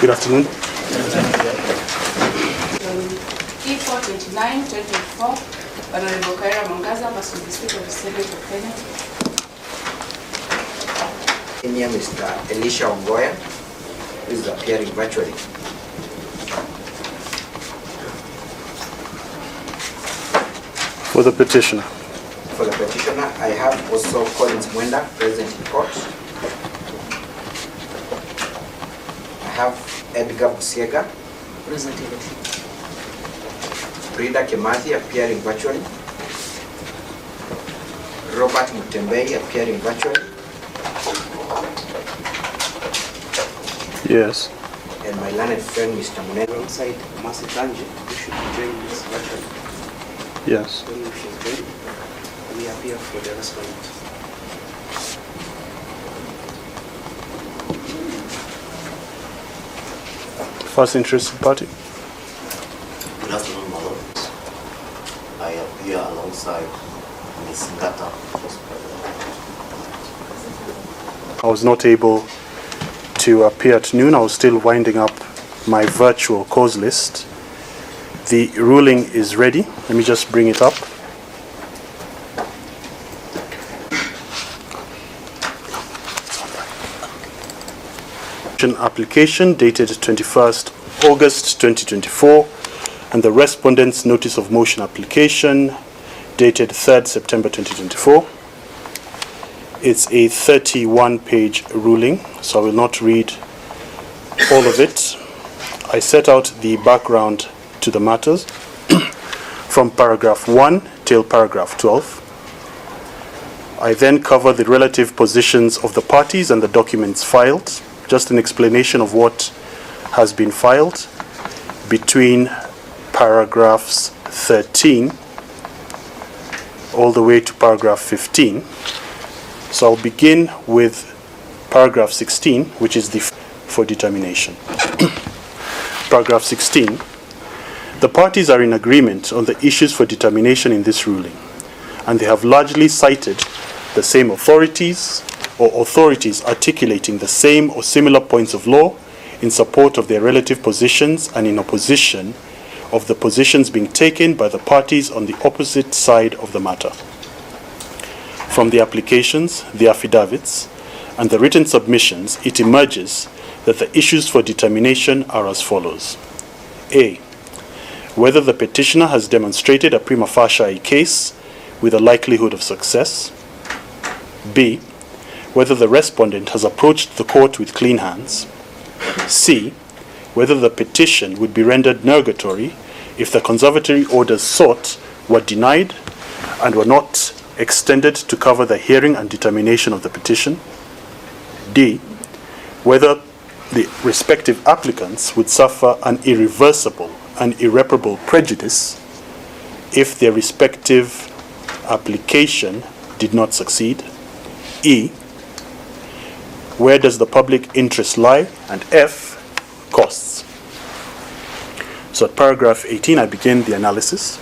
Good afternoon. E429, 2024, Honorable Kawira versus the Speaker of the Senate of Kenya. Here, Mr. Elisha Ongoya, who is appearing virtually. For the petitioner. For the petitioner, I have also Collins Mwenda, present in court. I have Edgar Busiega, Present in court. Frida Kimathi, appearing virtually. Robert Mutembei, appearing virtually. Yes. And my learned friend, Mr. Munene. Alongside Mercy Tanji, who should be joining us virtually. Yes. When she's ready, we appear for the respondent. First interested party. Good afternoon, my lord. I appear alongside Ms. Ngata. I was not able to appear at noon. I was still winding up my virtual cause list. The ruling is ready. Let me just bring it up. Application dated 21st August 2024 and the respondent's notice of motion application dated 3rd September 2024. It's a 31-page ruling, so I will not read all of it. I set out the background to the matters from paragraph 1 till paragraph 12. I then cover the relative positions of the parties and the documents filed, just an explanation of what has been filed between paragraphs 13 all the way to paragraph 15. So I'll begin with paragraph 16, which is the for determination. Paragraph 16. The parties are in agreement on the issues for determination in this ruling, and they have largely cited the same authorities or authorities articulating the same or similar points of law in support of their relative positions and in opposition of the positions being taken by the parties on the opposite side of the matter. From the applications, the affidavits, and the written submissions, it emerges that the issues for determination are as follows. A. Whether the petitioner has demonstrated a prima facie case with a likelihood of success. B. Whether the respondent has approached the court with clean hands. C. Whether the petition would be rendered nugatory if the conservatory orders sought were denied and were not extended to cover the hearing and determination of the petition. D. Whether the respective applicants would suffer an irreversible and irreparable prejudice if their respective application did not succeed. E. Where does the public interest lie? And F. Costs. So at paragraph 18, I begin the analysis.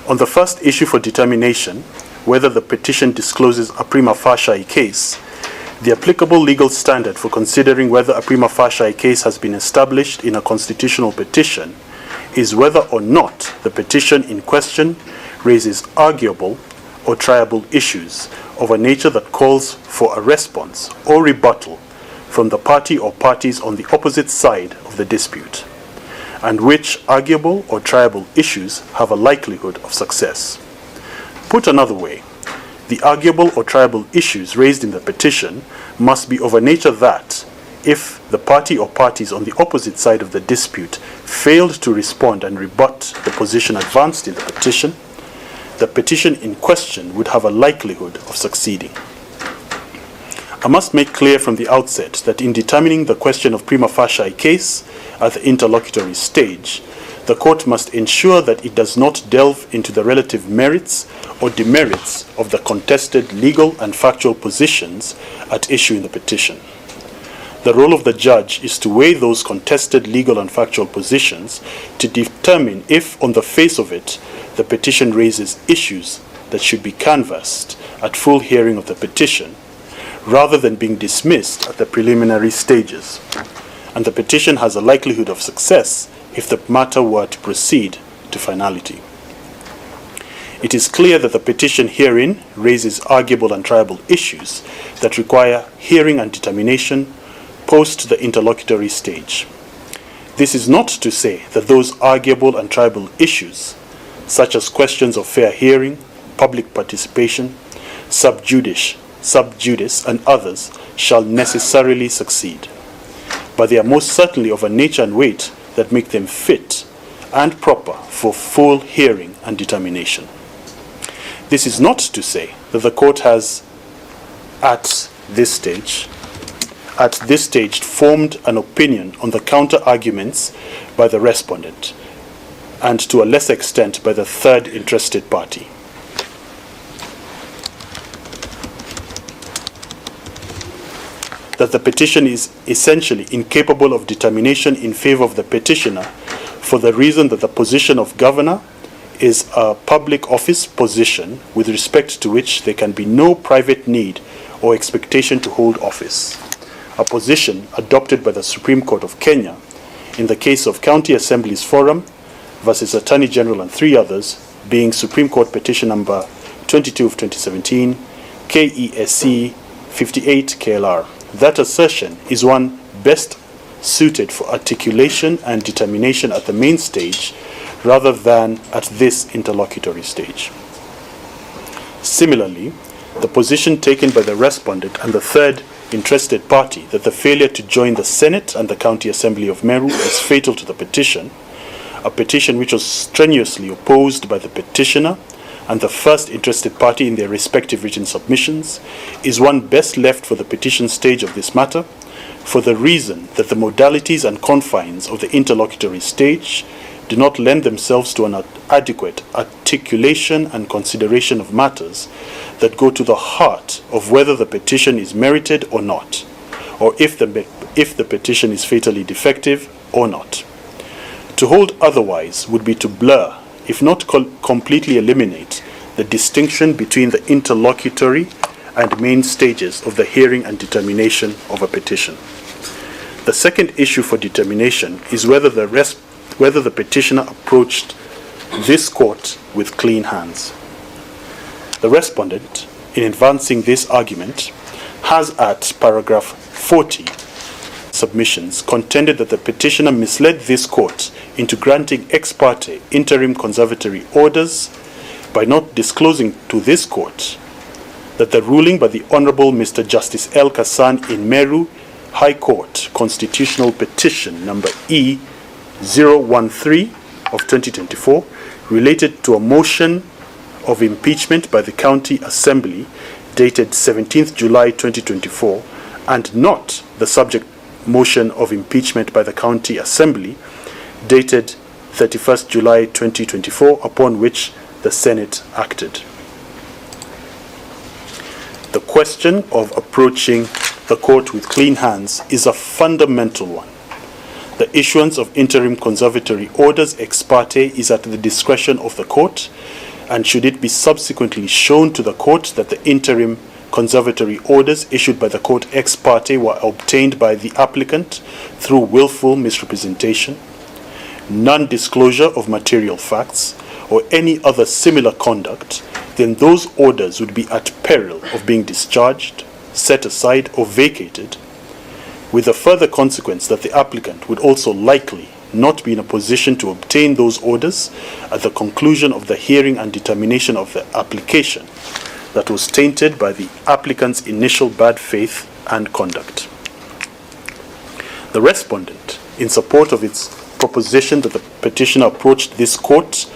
On the first issue for determination, whether the petition discloses a prima facie case, the applicable legal standard for considering whether a prima facie case has been established in a constitutional petition is whether or not the petition in question raises arguable or triable issues of a nature that calls for a response or rebuttal from the party or parties on the opposite side of the dispute, and which arguable or triable issues have a likelihood of success. Put another way, the arguable or triable issues raised in the petition must be of a nature that, if the party or parties on the opposite side of the dispute failed to respond and rebut the position advanced in the petition in question would have a likelihood of succeeding. I must make clear from the outset that in determining the question of prima facie case at the interlocutory stage, the court must ensure that it does not delve into the relative merits or demerits of the contested legal and factual positions at issue in the petition. The role of the judge is to weigh those contested legal and factual positions to determine if, on the face of it, the petition raises issues that should be canvassed at full hearing of the petition, rather than being dismissed at the preliminary stages. and the petition has a likelihood of success if the matter were to proceed to finality. It is clear that the petition herein raises arguable and triable issues that require hearing and determination post the interlocutory stage. This is not to say that those arguable and triable issues, such as questions of fair hearing, public participation, sub judice, and others, shall necessarily succeed. But they are most certainly of a nature and weight that make them fit and proper for full hearing and determination. This is not to say that the court has, at this stage, formed an opinion on the counter-arguments by the respondent, and to a lesser extent by the third interested party. That the petition is essentially incapable of determination in favor of the petitioner for the reason that the position of governor is a public office position with respect to which there can be no private need or expectation to hold office, a position adopted by the Supreme Court of Kenya in the case of County Assemblies Forum versus Attorney General and 3 others, being Supreme Court Petition number 22 of 2017, KESC 58 KLR. That assertion is one best suited for articulation and determination at the main stage rather than at this interlocutory stage. Similarly, the position taken by the respondent and the third interested party that the failure to join the Senate and the County Assembly of Meru is fatal to the petition, a petition which was strenuously opposed by the petitioner and the first interested party in their respective written submissions, is one best left for the petition stage of this matter, for the reason that the modalities and confines of the interlocutory stage do not lend themselves to an adequate articulation and consideration of matters that go to the heart of whether the petition is merited or not, or if the petition is fatally defective or not. To hold otherwise would be to blur, if not completely eliminate, the distinction between the interlocutory and main stages of the hearing and determination of a petition. The second issue for determination is whether the petitioner approached this court with clean hands. The respondent, in advancing this argument, has at paragraph 40 submissions contended that the petitioner misled this court into granting ex parte interim conservatory orders by not disclosing to this court that the ruling by the Honorable Mr. Justice L. Kassan in Meru High Court Constitutional Petition number E013 of 2024 related to a motion of impeachment by the County Assembly dated 17th July 2024 and not the subject motion of impeachment by the County Assembly dated 31st July 2024 upon which the Senate acted. The question of approaching the court with clean hands is a fundamental one. The issuance of interim conservatory orders ex parte is at the discretion of the court, and should it be subsequently shown to the court that the interim conservatory orders issued by the court ex parte were obtained by the applicant through willful misrepresentation, non-disclosure of material facts, or any other similar conduct, then those orders would be at peril of being discharged, set aside, or vacated, with the further consequence that the applicant would also likely not be in a position to obtain those orders at the conclusion of the hearing and determination of the application that was tainted by the applicant's initial bad faith and conduct. The respondent, in support of its proposition that the petitioner approached this court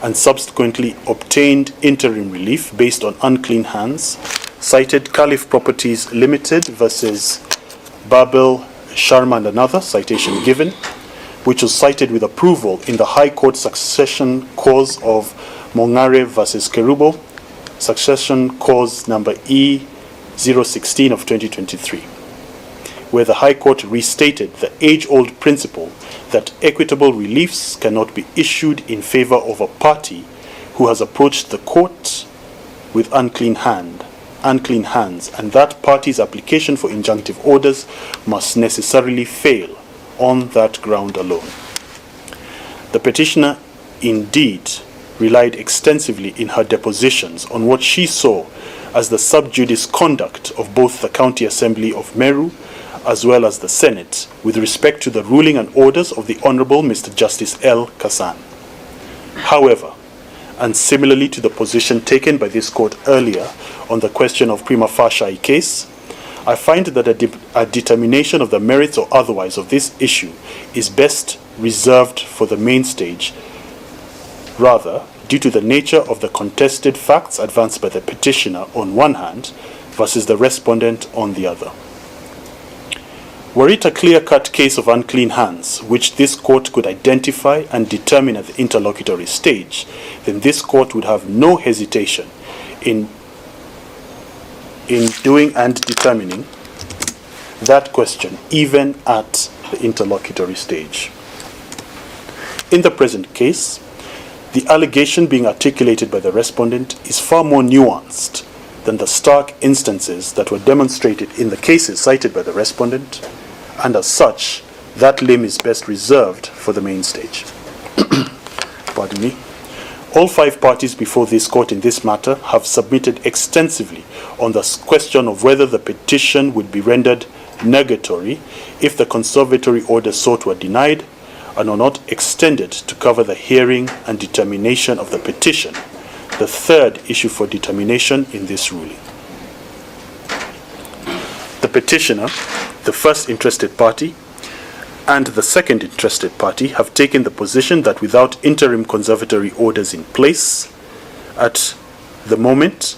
and subsequently obtained interim relief based on unclean hands, cited Caliph Properties Limited versus Babel, Sharma and another, citation given, which was cited with approval in the High Court succession cause of Mongare versus Kerubo, succession cause number E016 of 2023, where the High Court restated the age-old principle that equitable reliefs cannot be issued in favor of a party who has approached the court with unclean hands, and that party's application for injunctive orders must necessarily fail on that ground alone. The petitioner indeed relied extensively in her depositions on what she saw as the sub judice conduct of both the County Assembly of Meru as well as the Senate with respect to the ruling and orders of the Honorable Mr. Justice L. Kassan. However, and similarly to the position taken by this court earlier on the question of Prima facie case, I find that a determination of the merits or otherwise of this issue is best reserved for the main stage, rather due to the nature of the contested facts advanced by the petitioner on one hand versus the respondent on the other. Were it a clear-cut case of unclean hands, which this court could identify and determine at the interlocutory stage, then this court would have no hesitation in doing and determining that question, even at the interlocutory stage. In the present case, the allegation being articulated by the respondent is far more nuanced than the stark instances that were demonstrated in the cases cited by the respondent, and as such, that limb is best reserved for the main stage. Pardon me. All 5 parties before this court in this matter have submitted extensively on the question of whether the petition would be rendered negatory if the conservatory order sought were denied and are not extended to cover the hearing and determination of the petition, the third issue for determination in this ruling. The petitioner, the first interested party, and the second interested party have taken the position that without interim conservatory orders in place at the moment,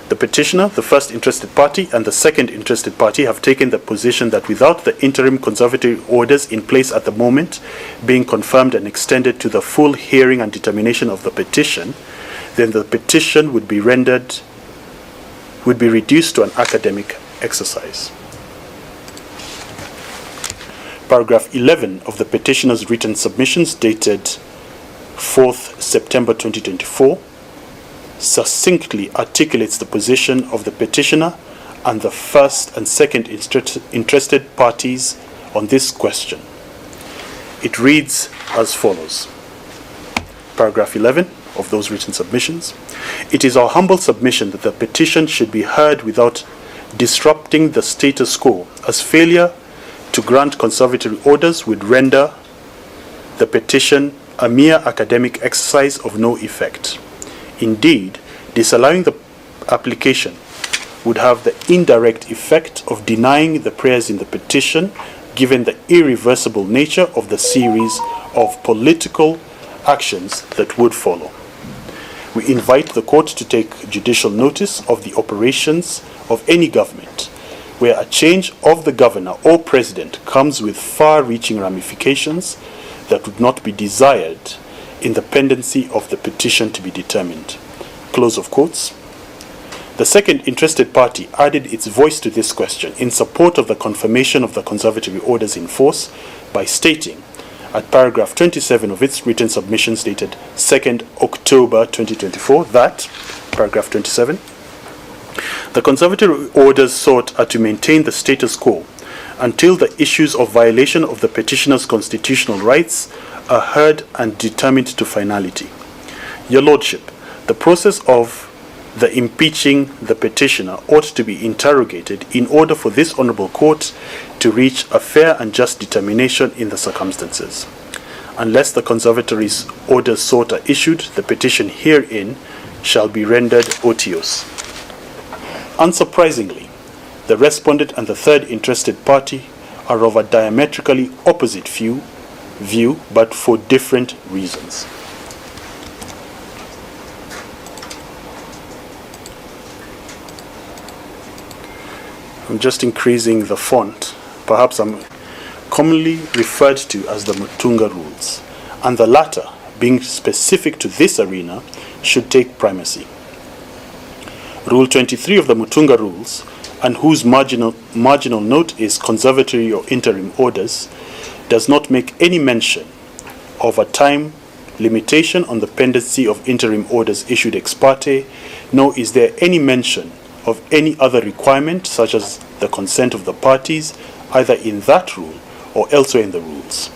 the petitioner, the first interested party, and the second interested party have taken the position that without the interim conservatory orders in place at the moment being confirmed and extended to the full hearing and determination of the petition, then the petition would be reduced to an academic exercise. Paragraph 11 of the petitioner's written submissions dated 4th September 2024 succinctly articulates the position of the petitioner and the first and second interested parties on this question. It reads as follows. Paragraph 11 of those written submissions. It is our humble submission that the petition should be heard without disrupting the status quo, as failure to grant conservatory orders would render the petition a mere academic exercise of no effect. Indeed, disallowing the application would have the indirect effect of denying the prayers in the petition, given the irreversible nature of the series of political actions that would follow. We invite the court to take judicial notice of the operations of any government where a change of the governor or president comes with far-reaching ramifications that would not be desired in the pendency of the petition to be determined. Close of quotes. The second interested party added its voice to this question in support of the confirmation of the conservatory orders in force by stating at paragraph 27 of its written submissions dated 2nd October 2024 that, paragraph 27, the conservatory orders sought are to maintain the status quo until the issues of violation of the petitioner's constitutional rights are heard and determined to finality. Your Lordship, the process of the impeaching the petitioner ought to be interrogated in order for this honorable court to reach a fair and just determination in the circumstances. Unless the conservatory's orders sought are issued, the petition herein shall be rendered otiose. Unsurprisingly, the respondent and the third interested party are of a diametrically opposite view, but for different reasons. I'm just increasing the font. Perhaps I'm commonly referred to as the Mutunga rules, and the latter, being specific to this arena, should take primacy. Rule 23 of the Mutunga rules, and whose marginal note is conservatory or interim orders, does not make any mention of a time limitation on the pendency of interim orders issued ex parte, nor is there any mention of any other requirement such as the consent of the parties either in that rule or elsewhere in the rules.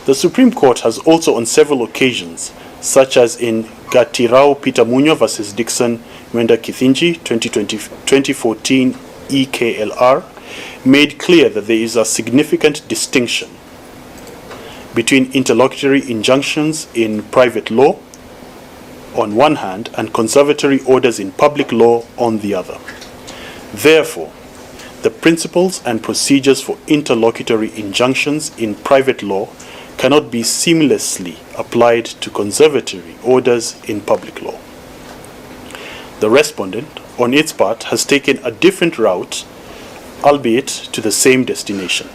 The Supreme Court has also on several occasions, such as in Gatirao Peter Munyo versus Dixon Mwenda Kithinji 2014 EKLR, made clear that there is a significant distinction between interlocutory injunctions in private law on one hand and conservatory orders in public law on the other. Therefore, the principles and procedures for interlocutory injunctions in private law cannot be seamlessly applied to conservatory orders in public law. The respondent, on its part, has taken a different route, albeit to the same destination.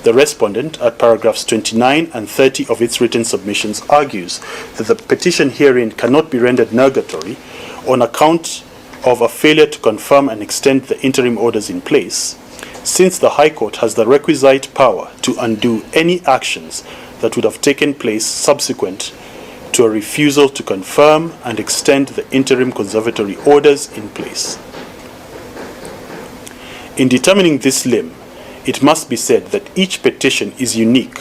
The respondent, at paragraphs 29 and 30 of its written submissions, argues that the petition herein cannot be rendered nugatory on account of a failure to confirm and extend the interim orders in place, since the High Court has the requisite power to undo any actions that would have taken place subsequent to a refusal to confirm and extend the interim conservatory orders in place. In determining this limb, it must be said that each petition is unique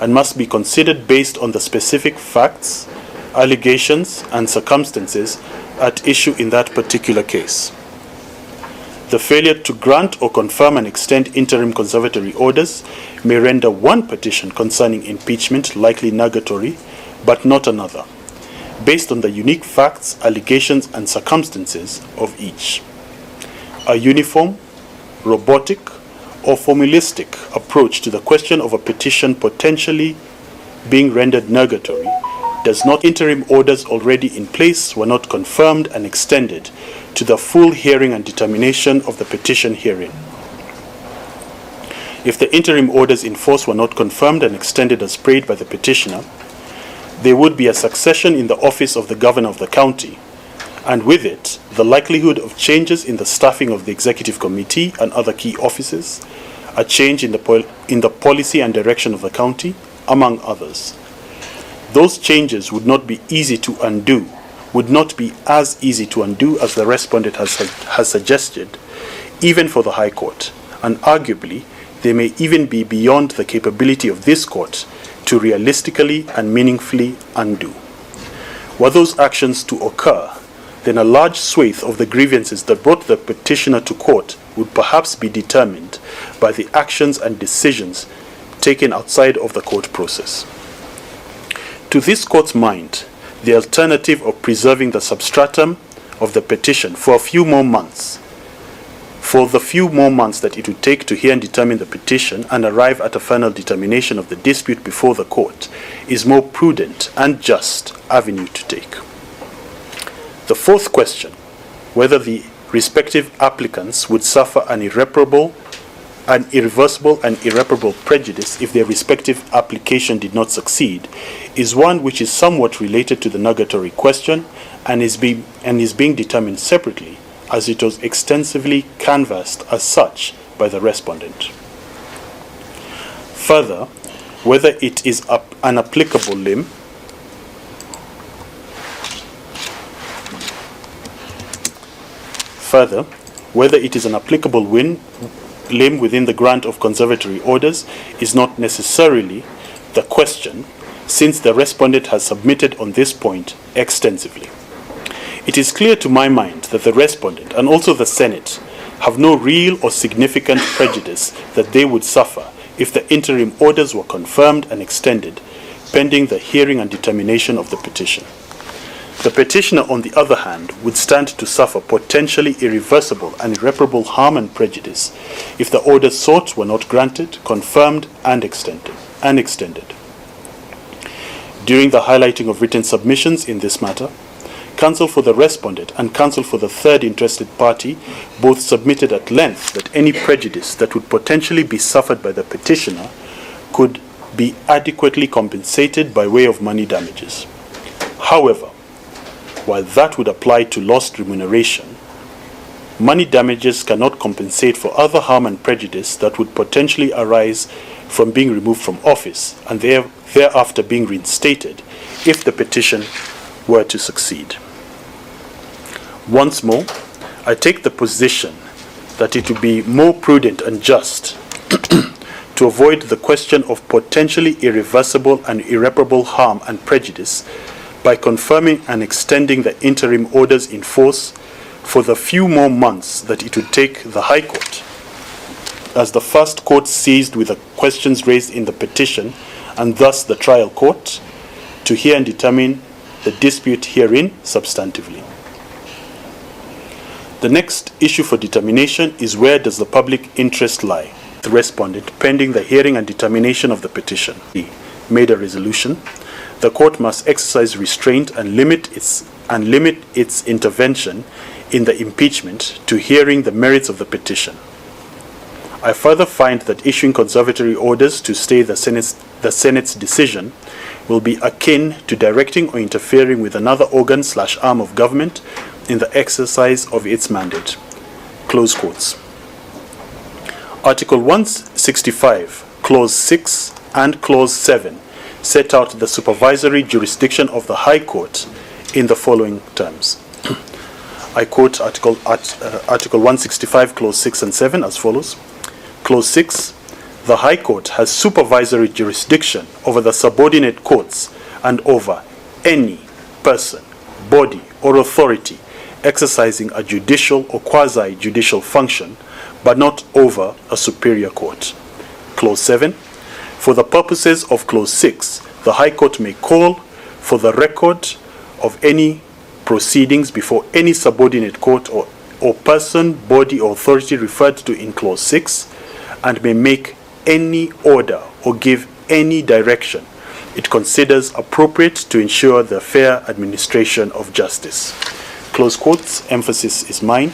and must be considered based on the specific facts, allegations, and circumstances at issue in that particular case. The failure to grant or confirm and extend interim conservatory orders may render one petition concerning impeachment likely nugatory, but not another, based on the unique facts, allegations, and circumstances of each. A uniform, robotic, or formalistic approach to the question of a petition potentially being rendered nugatory does not interim orders already in place were not confirmed and extended to the full hearing and determination of the petition herein. If the interim orders in force were not confirmed and extended as prayed by the petitioner, there would be a succession in the office of the governor of the county, and with it, the likelihood of changes in the staffing of the executive committee and other key offices, a change in the policy and direction of the county, among others. Those changes would not be easy to undo, would not be as easy to undo as the respondent has suggested, even for the High Court, and arguably, they may even be beyond the capability of this court to realistically and meaningfully undo. Were those actions to occur, then a large swathe of the grievances that brought the petitioner to court would perhaps be determined by the actions and decisions taken outside of the court process. To this court's mind, the alternative of preserving the substratum of the petition for the few more months that it would take to hear and determine the petition and arrive at a final determination of the dispute before the court is more prudent and just avenue to take. The fourth question, whether the respective applicants would suffer an irreversible and irreparable prejudice if their respective application did not succeed, is one which is somewhat related to the nugatory question and is being determined separately, as it was extensively canvassed as such by the respondent. Further, whether it is an applicable limb limb within the grant of conservatory orders is not necessarily the question, since the respondent has submitted on this point extensively. It is clear to my mind that the respondent and also the Senate have no real or significant prejudice that they would suffer if the interim orders were confirmed and extended, pending the hearing and determination of the petition. The petitioner, on the other hand, would stand to suffer potentially irreversible and irreparable harm and prejudice if the orders sought were not granted, confirmed, and extended. During the highlighting of written submissions in this matter, counsel for the respondent and counsel for the third interested party both submitted at length that any prejudice that would potentially be suffered by the petitioner could be adequately compensated by way of money damages. However, while that would apply to lost remuneration, money damages cannot compensate for other harm and prejudice that would potentially arise from being removed from office and thereafter being reinstated if the petition were to succeed. Once more, I take the position that it would be more prudent and just to avoid the question of potentially irreversible and irreparable harm and prejudice by confirming and extending the interim orders in force for the few more months that it would take the High Court, as the first court seized with the questions raised in the petition, and thus the trial court, to hear and determine the dispute herein substantively. The next issue for determination is where does the public interest lie? The respondent, pending the hearing and determination of the petition, made a resolution. The court must exercise restraint and limit its intervention in the impeachment to hearing the merits of the petition. I further find that issuing conservatory orders to stay the Senate's decision will be akin to directing or interfering with another organ/arm of government in the exercise of its mandate. Close quotes. Article 165, Clause 6 and Clause 7 set out the supervisory jurisdiction of the High Court in the following terms. I quote Article 165, Clause 6 and 7 as follows. Clause 6, the High Court has supervisory jurisdiction over the subordinate courts and over any person, body, or authority exercising a judicial or quasi-judicial function, but not over a superior court. Clause 7, for the purposes of Clause 6, the High Court may call for the record of any proceedings before any subordinate court or person, body, or authority referred to in Clause 6, and may make any order or give any direction it considers appropriate to ensure the fair administration of justice. Close quotes, emphasis is mine.